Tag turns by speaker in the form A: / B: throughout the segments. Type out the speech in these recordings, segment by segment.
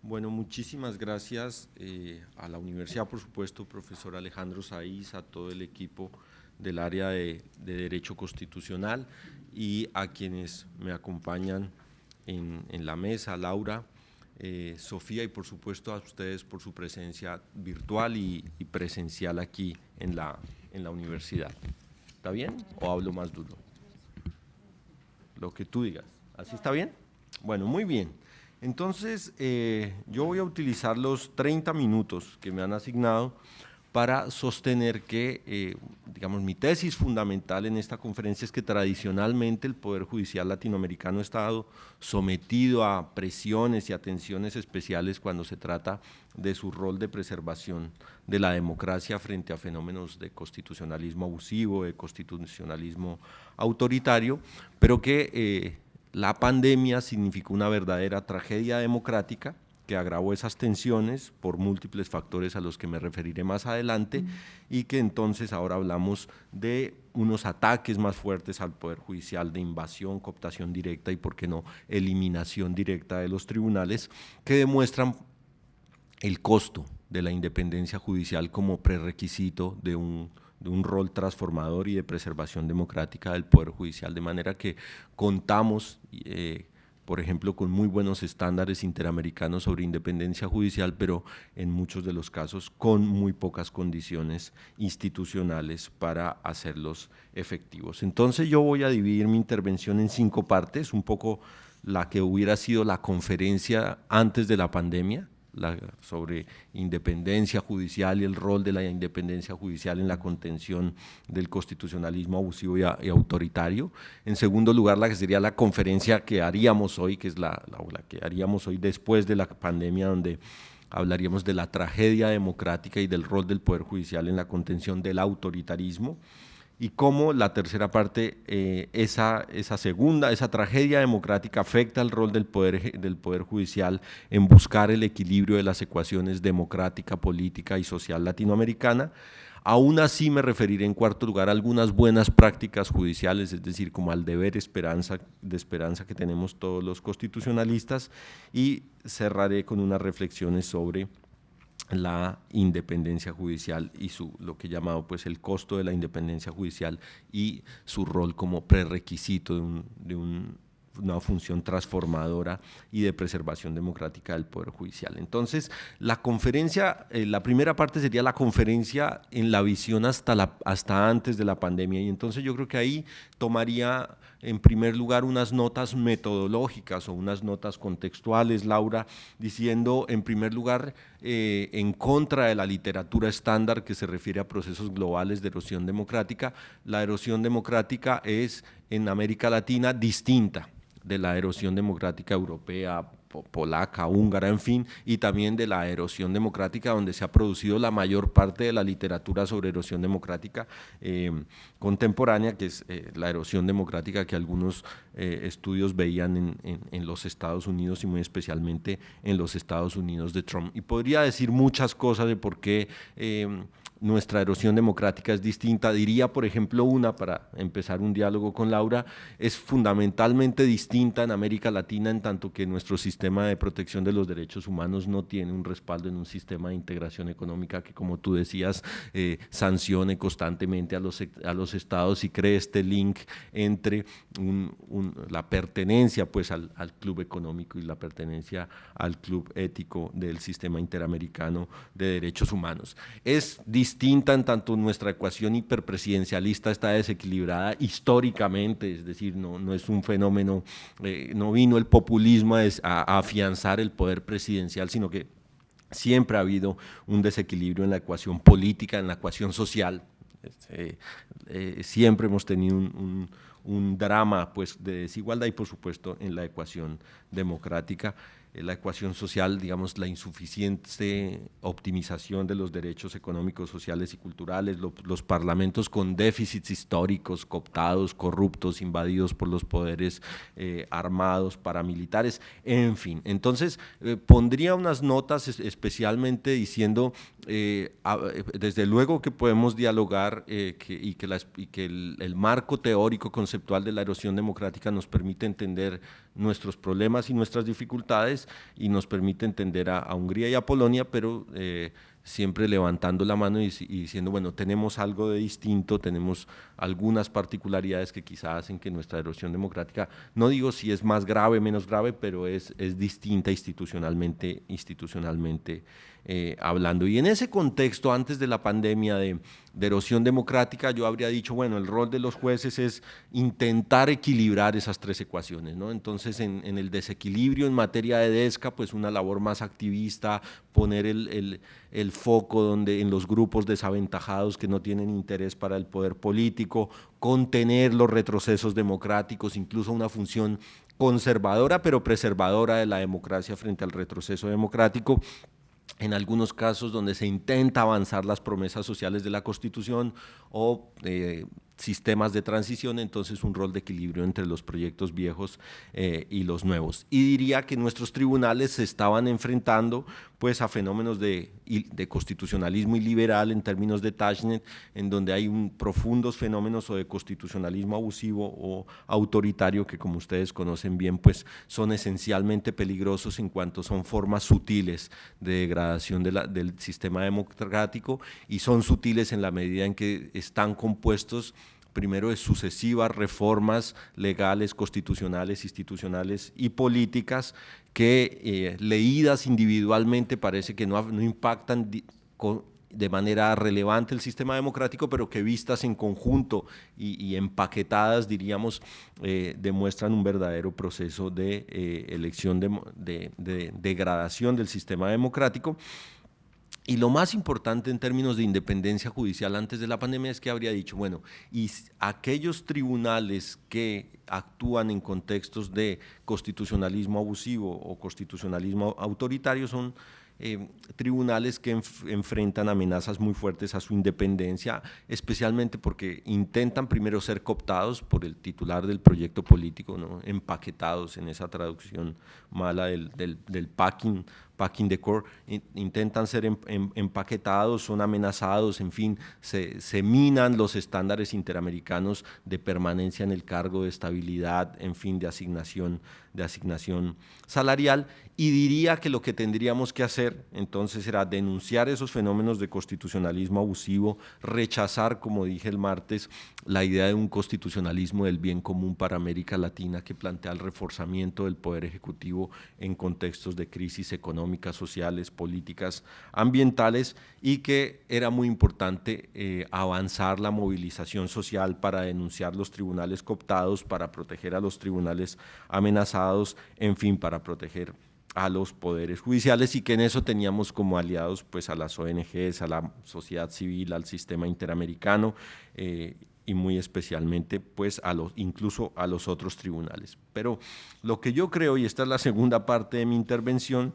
A: Bueno, muchísimas gracias a la universidad, por supuesto, profesor Alejandro Saiz, a todo el equipo del área de Derecho Constitucional y a quienes me acompañan en la mesa, Laura, Sofía y por supuesto a ustedes por su presencia virtual y presencial aquí en la universidad. ¿Está bien o hablo más duro? Lo que tú digas. ¿Así está bien? Bueno, muy bien. Entonces, yo voy a utilizar los 30 minutos que me han asignado para sostener que, digamos, mi tesis fundamental en esta conferencia es que tradicionalmente el Poder Judicial latinoamericano ha estado sometido a presiones y atenciones especiales cuando se trata de su rol de preservación de la democracia frente a fenómenos de constitucionalismo abusivo, de constitucionalismo autoritario, pero que la pandemia significó una verdadera tragedia democrática que agravó esas tensiones por múltiples factores a los que me referiré más adelante y que entonces ahora hablamos de unos ataques más fuertes al Poder Judicial, de invasión, cooptación directa y, por qué no, eliminación directa de los tribunales, que demuestran el costo de la independencia judicial como prerequisito de un rol transformador y de preservación democrática del Poder Judicial, de manera que contamos, por ejemplo, con muy buenos estándares interamericanos sobre independencia judicial, pero en muchos de los casos con muy pocas condiciones institucionales para hacerlos efectivos. Entonces yo voy a dividir mi intervención en 5 partes, un poco la que hubiera sido la conferencia antes de la pandemia, sobre independencia judicial y el rol de la independencia judicial en la contención del constitucionalismo abusivo y autoritario. En segundo lugar, la que sería la conferencia que haríamos hoy, que es la que haríamos hoy después de la pandemia, donde hablaríamos de la tragedia democrática y del rol del Poder Judicial en la contención del autoritarismo. Y cómo la tercera parte, esa tragedia democrática afecta al rol del poder Judicial en buscar el equilibrio de las ecuaciones democrática, política y social latinoamericana. Aún así me referiré en cuarto lugar a algunas buenas prácticas judiciales, es decir, como al deber de esperanza que tenemos todos los constitucionalistas, y cerraré con unas reflexiones sobre la independencia judicial y lo que he llamado pues el costo de la independencia judicial y su rol como prerequisito de una función transformadora y de preservación democrática del Poder Judicial. Entonces, la conferencia, la primera parte sería la conferencia en la visión hasta antes de la pandemia, y entonces yo creo que ahí tomaría en primer lugar unas notas metodológicas o unas notas contextuales, Laura, diciendo en primer lugar en contra de la literatura estándar que se refiere a procesos globales de erosión democrática. La erosión democrática es en América Latina distinta de la erosión democrática europea, polaca, húngara, en fin, y también de la erosión democrática donde se ha producido la mayor parte de la literatura sobre erosión democrática contemporánea, que es la erosión democrática que algunos estudios veían en los Estados Unidos y muy especialmente en los Estados Unidos de Trump. Y podría decir muchas cosas de por qué nuestra erosión democrática es distinta. Diría, por ejemplo, para empezar un diálogo con Laura, es fundamentalmente distinta en América Latina en tanto que nuestro sistema de protección de los derechos humanos no tiene un respaldo en un sistema de integración económica que, como tú decías, sancione constantemente a los estados y cree este link entre la pertenencia pues, al club económico y la pertenencia al club ético del sistema interamericano de derechos humanos. Es distinta en tanto nuestra ecuación hiperpresidencialista está desequilibrada históricamente, es decir, no es un fenómeno, no vino el populismo a afianzar el poder presidencial, sino que siempre ha habido un desequilibrio en la ecuación política, en la ecuación social. Siempre hemos tenido un drama pues, de desigualdad y, por supuesto, en la ecuación democrática. La ecuación social, digamos, la insuficiente optimización de los derechos económicos, sociales y culturales, los parlamentos con déficits históricos, cooptados, corruptos, invadidos por los poderes armados, paramilitares, en fin. Entonces, pondría unas notas especialmente diciendo, desde luego que podemos dialogar y que el marco teórico conceptual de la erosión democrática nos permite entender nuestros problemas y nuestras dificultades y nos permite entender a Hungría y a Polonia, pero siempre levantando la mano y diciendo, bueno, tenemos algo de distinto, tenemos algunas particularidades que quizás hacen que nuestra erosión democrática, no digo si es más grave, menos grave, pero es distinta institucionalmente hablando. Y en ese contexto, antes de la pandemia de erosión democrática, yo habría dicho, bueno, el rol de los jueces es intentar equilibrar esas tres ecuaciones, ¿no? Entonces, en el desequilibrio en materia de DESCA, pues una labor más activista, poner el foco en los grupos desaventajados que no tienen interés para el poder político, contener los retrocesos democráticos, incluso una función conservadora pero preservadora de la democracia frente al retroceso democrático. En algunos casos donde se intenta avanzar las promesas sociales de la Constitución o sistemas de transición, entonces un rol de equilibrio entre los proyectos viejos y los nuevos. Y diría que nuestros tribunales se estaban enfrentando pues a fenómenos de constitucionalismo iliberal en términos de Tashnet, en donde hay profundos fenómenos o de constitucionalismo abusivo o autoritario que, como ustedes conocen bien, pues son esencialmente peligrosos en cuanto son formas sutiles de degradación del sistema democrático, y son sutiles en la medida en que están compuestos primero de sucesivas reformas legales, constitucionales, institucionales y políticas que leídas individualmente parece que no impactan de manera relevante el sistema democrático, pero que vistas en conjunto y empaquetadas, diríamos, demuestran un verdadero proceso de elección, de degradación del sistema democrático. Y lo más importante en términos de independencia judicial antes de la pandemia es que habría dicho, bueno, y aquellos tribunales que actúan en contextos de constitucionalismo abusivo o constitucionalismo autoritario son tribunales que enfrentan amenazas muy fuertes a su independencia, especialmente porque intentan primero ser cooptados por el titular del proyecto político, ¿no? Empaquetados en esa traducción mala del packing the core, intentan ser empaquetados, son amenazados, en fin, se minan los estándares interamericanos de permanencia en el cargo, de estabilidad, en fin, de asignación salarial. Y diría que lo que tendríamos que hacer entonces era denunciar esos fenómenos de constitucionalismo abusivo, rechazar, como dije el martes, la idea de un constitucionalismo del bien común para América Latina que plantea el reforzamiento del poder ejecutivo en contextos de crisis económicas, sociales, políticas, ambientales, y que era muy importante avanzar la movilización social para denunciar los tribunales cooptados, para proteger a los tribunales amenazados, en fin, para proteger a los poderes judiciales, y que en eso teníamos como aliados pues a las ONGs, a la sociedad civil, al sistema interamericano y muy especialmente pues incluso a los otros tribunales. Pero lo que yo creo, y esta es la segunda parte de mi intervención,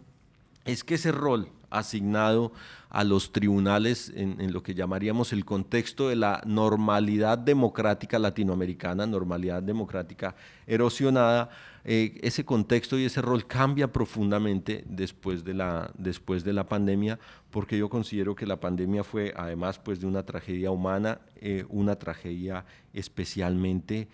A: es que ese rol asignado a los tribunales en lo que llamaríamos el contexto de la normalidad democrática latinoamericana, normalidad democrática erosionada, ese contexto y ese rol cambia profundamente después de la pandemia, porque yo considero que la pandemia fue, además pues, de una tragedia humana, una tragedia especialmente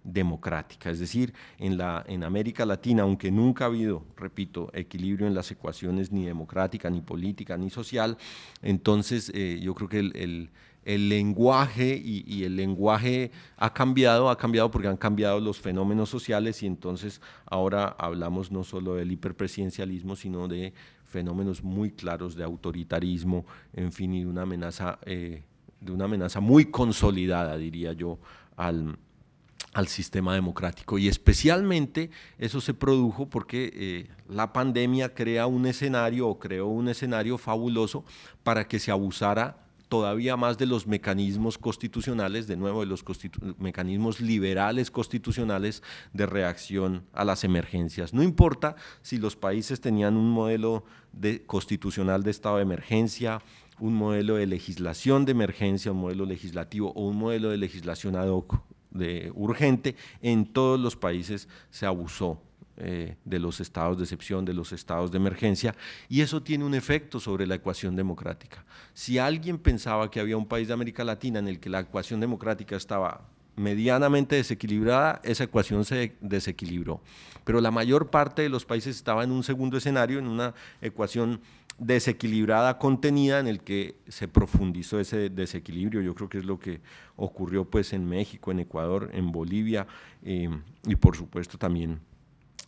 A: democrática. Es decir, en América Latina, aunque nunca ha habido, repito, equilibrio en las ecuaciones ni democrática, ni política, ni social, entonces yo creo que el lenguaje y el lenguaje ha cambiado porque han cambiado los fenómenos sociales, y entonces ahora hablamos no solo del hiperpresidencialismo, sino de fenómenos muy claros de autoritarismo, en fin, y de una amenaza muy consolidada, diría yo, al sistema democrático. Y especialmente eso se produjo porque la pandemia creó un escenario fabuloso para que se abusara todavía más de los mecanismos constitucionales, de nuevo de los mecanismos liberales constitucionales de reacción a las emergencias. No importa si los países tenían un modelo constitucional de estado de emergencia, un modelo de legislación de emergencia, un modelo legislativo o un modelo de legislación ad hoc urgente, en todos los países se abusó de los estados de excepción, de los estados de emergencia, y eso tiene un efecto sobre la ecuación democrática. Si alguien pensaba que había un país de América Latina en el que la ecuación democrática estaba medianamente desequilibrada, esa ecuación se desequilibró. Pero la mayor parte de los países estaba en un segundo escenario, en una ecuación desequilibrada contenida en el que se profundizó ese desequilibrio. Yo creo que es lo que ocurrió pues en México, en Ecuador, en Bolivia y por supuesto también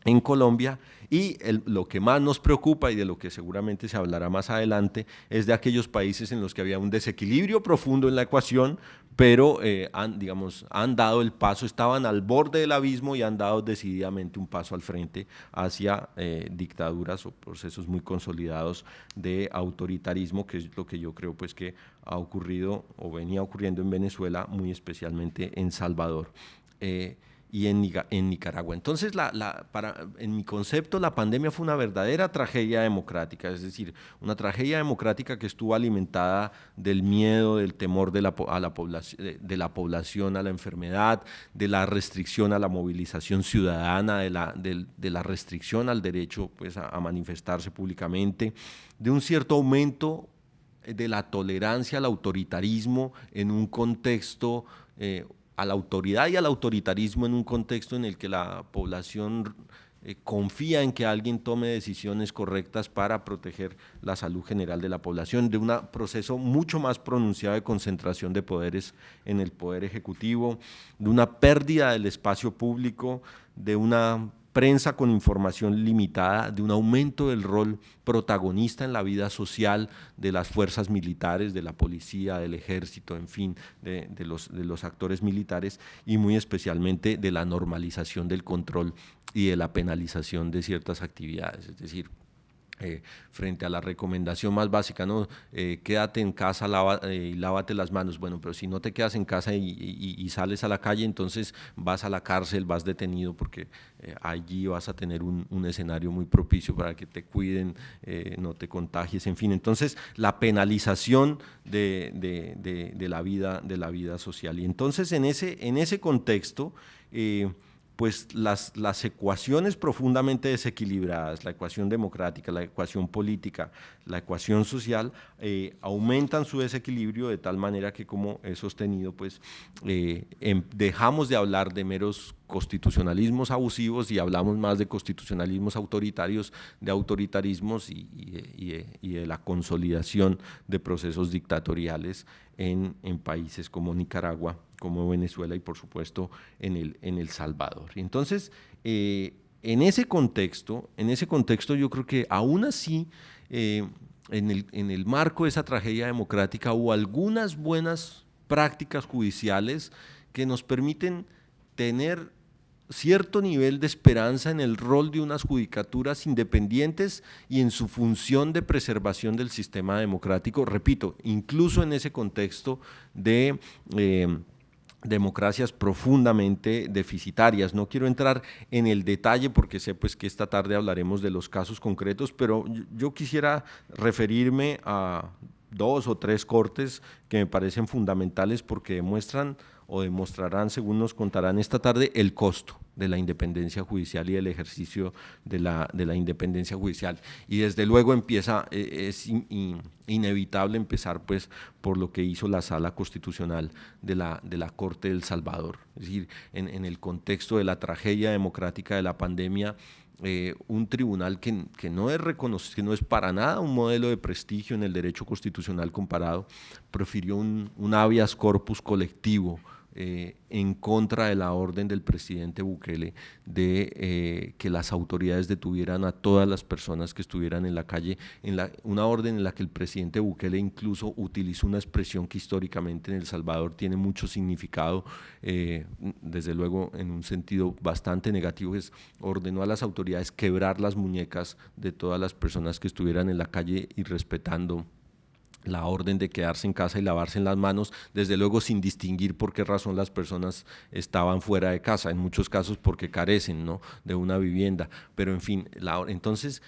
A: en Colombia. Y lo que más nos preocupa y de lo que seguramente se hablará más adelante es de aquellos países en los que había un desequilibrio profundo en la ecuación, pero han dado el paso, estaban al borde del abismo y han dado decididamente un paso al frente hacia dictaduras o procesos muy consolidados de autoritarismo, que es lo que yo creo pues que ha ocurrido o venía ocurriendo en Venezuela, muy especialmente en Salvador. Y en Nicaragua. Entonces, en mi concepto, la pandemia fue una verdadera tragedia democrática, es decir, una tragedia democrática que estuvo alimentada del miedo, del temor de la población a la enfermedad, de la restricción a la movilización ciudadana, de la restricción al derecho pues, a manifestarse públicamente, de un cierto aumento de la tolerancia al autoritarismo en un contexto a la autoridad y al autoritarismo en un contexto en el que la población confía en que alguien tome decisiones correctas para proteger la salud general de la población, de un proceso mucho más pronunciado de concentración de poderes en el poder ejecutivo, de una pérdida del espacio público, de una prensa con información limitada, de un aumento del rol protagonista en la vida social de las fuerzas militares, de la policía, del ejército, en fin, de los actores militares y muy especialmente de la normalización del control y de la penalización de ciertas actividades, es decir, frente a la recomendación más básica, ¿no? Quédate en casa y lávate las manos. Bueno, pero si no te quedas en casa y sales a la calle, entonces vas a la cárcel, vas detenido porque allí vas a tener un escenario muy propicio para que te cuiden, no te contagies, en fin. Entonces, la penalización de la vida social. Y entonces, en ese contexto, pues las ecuaciones profundamente desequilibradas, la ecuación democrática, la ecuación política, la ecuación social, aumentan su desequilibrio de tal manera que, como he sostenido, pues dejamos de hablar de meros constitucionalismos abusivos y hablamos más de constitucionalismos autoritarios, de autoritarismos y de la consolidación de procesos dictatoriales en países como Nicaragua, como Venezuela y por supuesto en El Salvador. Entonces, en ese contexto yo creo que aún así, en el marco de esa tragedia democrática hubo algunas buenas prácticas judiciales que nos permiten tener cierto nivel de esperanza en el rol de unas judicaturas independientes y en su función de preservación del sistema democrático, repito, incluso en ese contexto de democracias profundamente deficitarias. No quiero entrar en el detalle porque sé pues que esta tarde hablaremos de los casos concretos, pero yo quisiera referirme a 2 o 3 cortes que me parecen fundamentales porque demuestran o demostrarán, según nos contarán esta tarde, el costo de la independencia judicial y del ejercicio de la independencia judicial. Y desde luego es inevitable empezar pues por lo que hizo la Sala Constitucional de la Corte de El Salvador. Es decir, en el contexto de la tragedia democrática de la pandemia, un tribunal que no es reconocido, que no es para nada un modelo de prestigio en el derecho constitucional comparado, prefirió un habeas corpus colectivo en contra de la orden del presidente Bukele de que las autoridades detuvieran a todas las personas que estuvieran en la calle, una orden en la que el presidente Bukele incluso utilizó una expresión que históricamente en El Salvador tiene mucho significado, desde luego en un sentido bastante negativo, es ordenó a las autoridades quebrar las muñecas de todas las personas que estuvieran en la calle y respetando la orden de quedarse en casa y lavarse en las manos, desde luego sin distinguir por qué razón las personas estaban fuera de casa, en muchos casos porque carecen, ¿no?, de una vivienda, pero en fin, entonces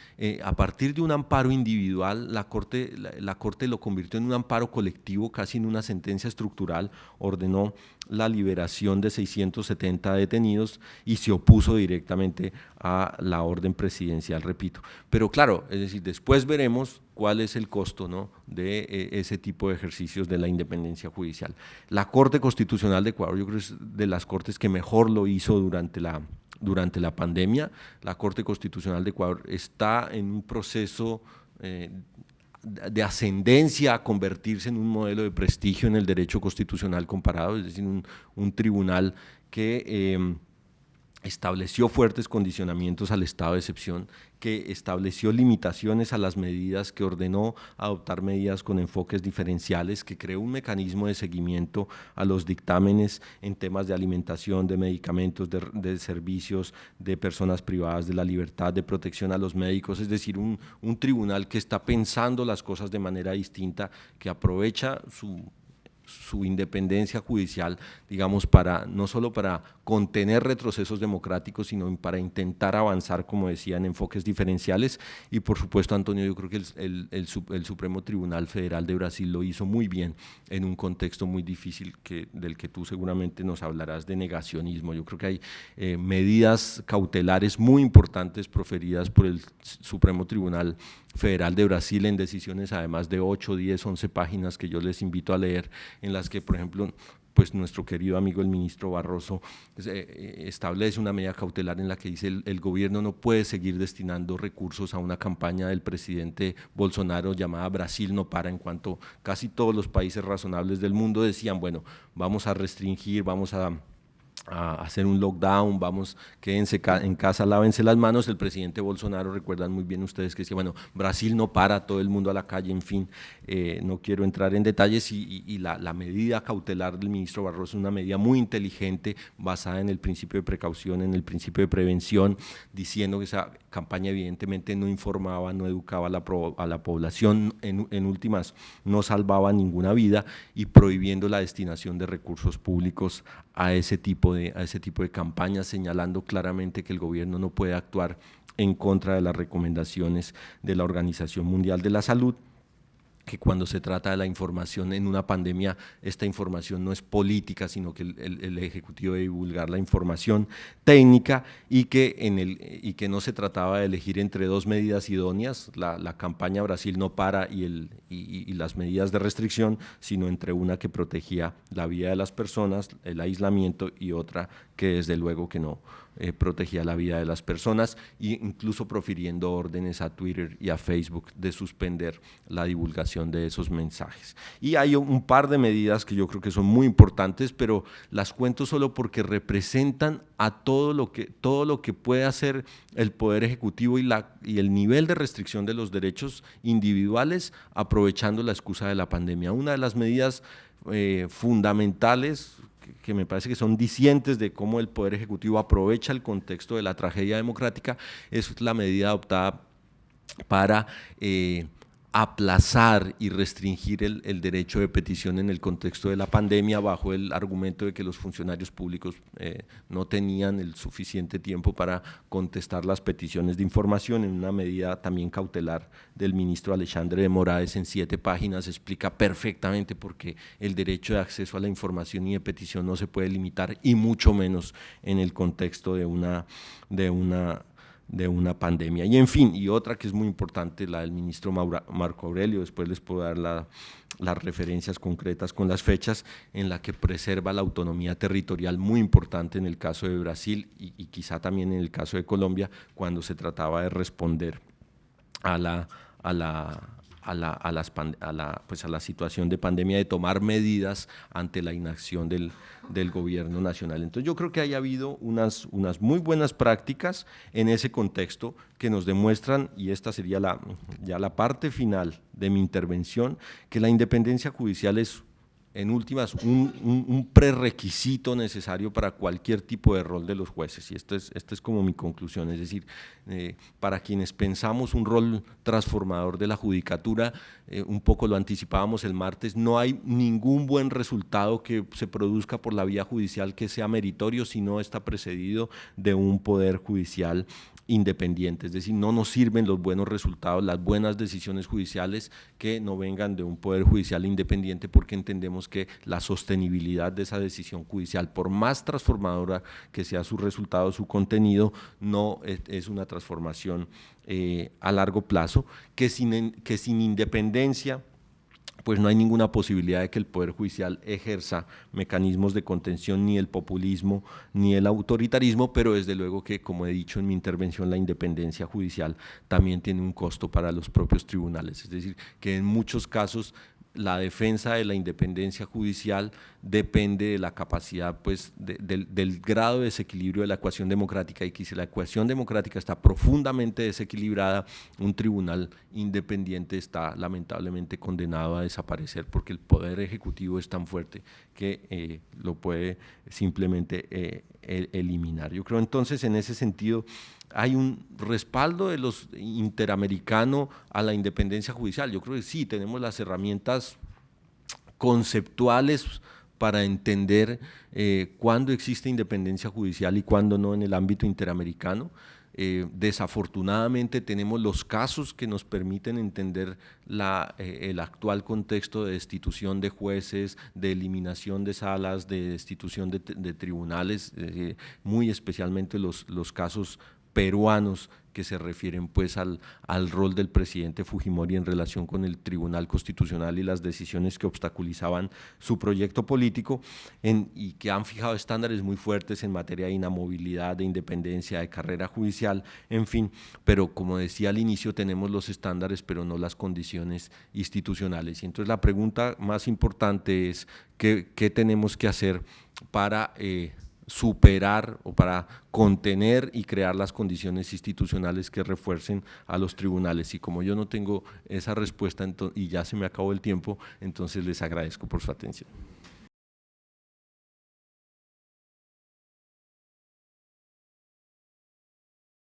A: a partir de un amparo individual, la Corte lo convirtió en un amparo colectivo, casi en una sentencia estructural, ordenó la liberación de 670 detenidos y se opuso directamente a la orden presidencial, repito. Pero claro, es decir, después veremos cuál es el costo, ¿no?, de ese tipo de ejercicios de la independencia judicial. La Corte Constitucional de Ecuador, yo creo que es de las cortes que mejor lo hizo durante la pandemia. La Corte Constitucional de Ecuador está en un proceso de ascendencia a convertirse en un modelo de prestigio en el derecho constitucional comparado, es decir, un tribunal que estableció fuertes condicionamientos al estado de excepción, que estableció limitaciones a las medidas, que ordenó adoptar medidas con enfoques diferenciales, que creó un mecanismo de seguimiento a los dictámenes en temas de alimentación, de medicamentos, de servicios, de personas privadas de la libertad, de protección a los médicos, es decir, un tribunal que está pensando las cosas de manera distinta, que aprovecha su independencia judicial, digamos, no solo para contener retrocesos democráticos, sino para intentar avanzar, como decía, en enfoques diferenciales. Y por supuesto, Antonio, yo creo que el Supremo Tribunal Federal de Brasil lo hizo muy bien en un contexto muy difícil del que tú seguramente nos hablarás, de negacionismo. Yo creo que hay medidas cautelares muy importantes proferidas por el Supremo Tribunal Federal de Brasil en decisiones además de 8, 10, 11 páginas que yo les invito a leer, en las que, por ejemplo, pues nuestro querido amigo el ministro Barroso establece una medida cautelar en la que dice el gobierno no puede seguir destinando recursos a una campaña del presidente Bolsonaro llamada Brasil no para, en cuanto casi todos los países razonables del mundo decían, bueno, vamos a restringir, vamos a hacer un lockdown, quédense en casa, lávense las manos. El presidente Bolsonaro, recuerdan muy bien ustedes que decía, bueno, Brasil no para, todo el mundo a la calle, en fin, no quiero entrar en detalles, y la medida cautelar del ministro Barroso es una medida muy inteligente, basada en el principio de precaución, en el principio de prevención, diciendo que esa campaña evidentemente no informaba, no educaba a la población, en últimas no salvaba ninguna vida, y prohibiendo la destinación de recursos públicos a ese tipo de campañas, señalando claramente que el gobierno no puede actuar en contra de las recomendaciones de la Organización Mundial de la Salud, que cuando se trata de la información en una pandemia, esta información no es política, sino que el Ejecutivo debe divulgar la información técnica, y que no se trataba de elegir entre dos medidas idóneas, la campaña Brasil no para y las medidas de restricción, sino entre una que protegía la vida de las personas, el aislamiento, y otra que desde luego que no protegía la vida de las personas, e incluso profiriendo órdenes a Twitter y a Facebook de suspender la divulgación de esos mensajes. Y hay un par de medidas que yo creo que son muy importantes, pero las cuento solo porque representan a todo lo que puede hacer el Poder Ejecutivo y el nivel de restricción de los derechos individuales, aprovechando la excusa de la pandemia. Una de las medidas fundamentales, que me parece que son dicientes de cómo el Poder Ejecutivo aprovecha el contexto de la tragedia democrática, es la medida adoptada para aplazar y restringir el derecho de petición en el contexto de la pandemia, bajo el argumento de que los funcionarios públicos no tenían el suficiente tiempo para contestar las peticiones de información. En una medida también cautelar del ministro Alexandre de Moraes, en 7 páginas, explica perfectamente por qué el derecho de acceso a la información y de petición no se puede limitar, y mucho menos en el contexto de una pandemia. Y en fin, y otra que es muy importante, la del ministro Marco Aurelio, después les puedo dar las referencias concretas con las fechas, en la que preserva la autonomía territorial, muy importante en el caso de Brasil y quizá también en el caso de Colombia, cuando se trataba de responder a la situación de pandemia, de tomar medidas ante la inacción del gobierno nacional. Entonces yo creo que haya habido unas muy buenas prácticas en ese contexto que nos demuestran, y esta sería ya la parte final de mi intervención, que la independencia judicial es, en últimas, un prerequisito necesario para cualquier tipo de rol de los jueces, y esta es como mi conclusión. Es decir, para quienes pensamos un rol transformador de la judicatura, un poco lo anticipábamos el martes, no hay ningún buen resultado que se produzca por la vía judicial que sea meritorio si no está precedido de un poder judicial independiente. Es decir, no nos sirven los buenos resultados, las buenas decisiones judiciales que no vengan de un poder judicial independiente, porque entendemos creemos que la sostenibilidad de esa decisión judicial, por más transformadora que sea su resultado, su contenido, no es una transformación a largo plazo, que sin independencia pues no hay ninguna posibilidad de que el Poder Judicial ejerza mecanismos de contención, ni el populismo ni el autoritarismo, pero desde luego que, como he dicho en mi intervención, la independencia judicial también tiene un costo para los propios tribunales, es decir, que en muchos casos la defensa de la independencia judicial depende de la capacidad, pues, del grado de desequilibrio de la ecuación democrática, y que si la ecuación democrática está profundamente desequilibrada, un tribunal independiente está lamentablemente condenado a desaparecer, porque el poder ejecutivo es tan fuerte que lo puede simplemente eliminar. Yo creo entonces, en ese sentido, hay un respaldo de los interamericanos a la independencia judicial. Yo creo que sí, tenemos las herramientas conceptuales para entender cuándo existe independencia judicial y cuándo no en el ámbito interamericano. Desafortunadamente tenemos los casos que nos permiten entender el actual contexto de destitución de jueces, de eliminación de salas, de destitución de tribunales, muy especialmente los casos peruanos que se refieren pues al rol del presidente Fujimori en relación con el Tribunal Constitucional y las decisiones que obstaculizaban su proyecto político, y que han fijado estándares muy fuertes en materia de inamovilidad, de independencia, de carrera judicial, en fin, pero como decía al inicio, tenemos los estándares pero no las condiciones institucionales. Y entonces la pregunta más importante es ¿qué tenemos que hacer para superar o para contener y crear las condiciones institucionales que refuercen a los tribunales? Y como yo no tengo esa respuesta y ya se me acabó el tiempo, entonces les agradezco por su atención.